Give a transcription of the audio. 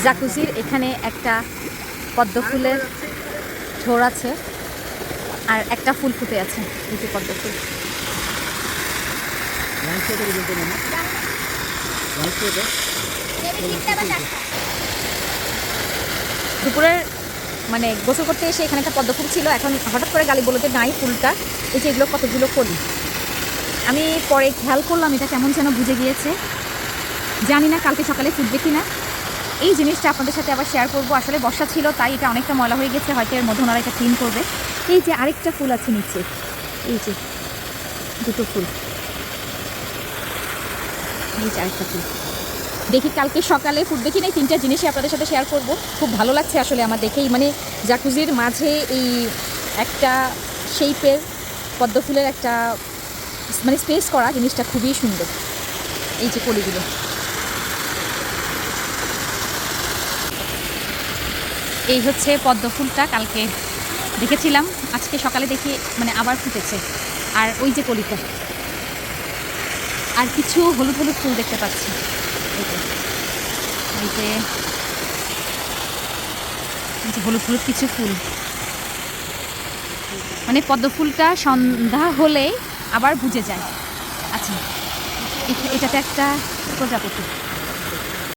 জাকুজির এখানে একটা পদ্ম ফুলের ঝোড় আছে আর একটা ফুল ফুটে আছে, এই যে পদ্ম ফুল। দুপুরের মানে গোসল করতে এসে এখানে একটা পদ্ম ফুল ছিল, এখন হঠাৎ করে গালি বলতে নাই ফুলটা, এই যে এগুলো কতগুলো কলি। আমি পরে খেয়াল করলাম এটা কেমন যেন বুঝে গিয়েছে, জানি না কালকে সকালে ফুটবে কি না। এই জিনিসটা আপনাদের সাথে আবার শেয়ার করবো। আসলে বর্ষা ছিল তাই এটা অনেকটা ময়লা হয়ে গেছে, হয়তো এর মধ্যে ওনারা এটা ক্লিন করবে। এই যে আরেকটা ফুল আছে নিচে, এই যে দুটো ফুল, এই যে আরেকটা ফুল, দেখি কালকে সকালে ফুটবে কি না। এই তিনটা জিনিসই আপনাদের সাথে শেয়ার করব। খুব ভালো লাগছে আসলে আমার দেখেই, মানে জাকুজির মাঝে এই একটা শেপের পদ্ম ফুলের একটা মানে স্পেস করা জিনিসটা খুবই সুন্দর। এই যে কলিগুলো, এই হচ্ছে পদ্ম ফুলটা কালকে দেখেছিলাম, আজকে সকালে দেখি মানে আবার ফুটেছে। আর ওই যে কলিটা, আর কিছু হলুদ হলুদ ফুল দেখতে পাচ্ছি, এই যে হলুদ হলুদ কিছু ফুল, মানে পদ্ম ফুলটা সন্ধ্যা হলেই আবার বুঝে যায়। আচ্ছা, এটাতে একটা প্রজাপতি।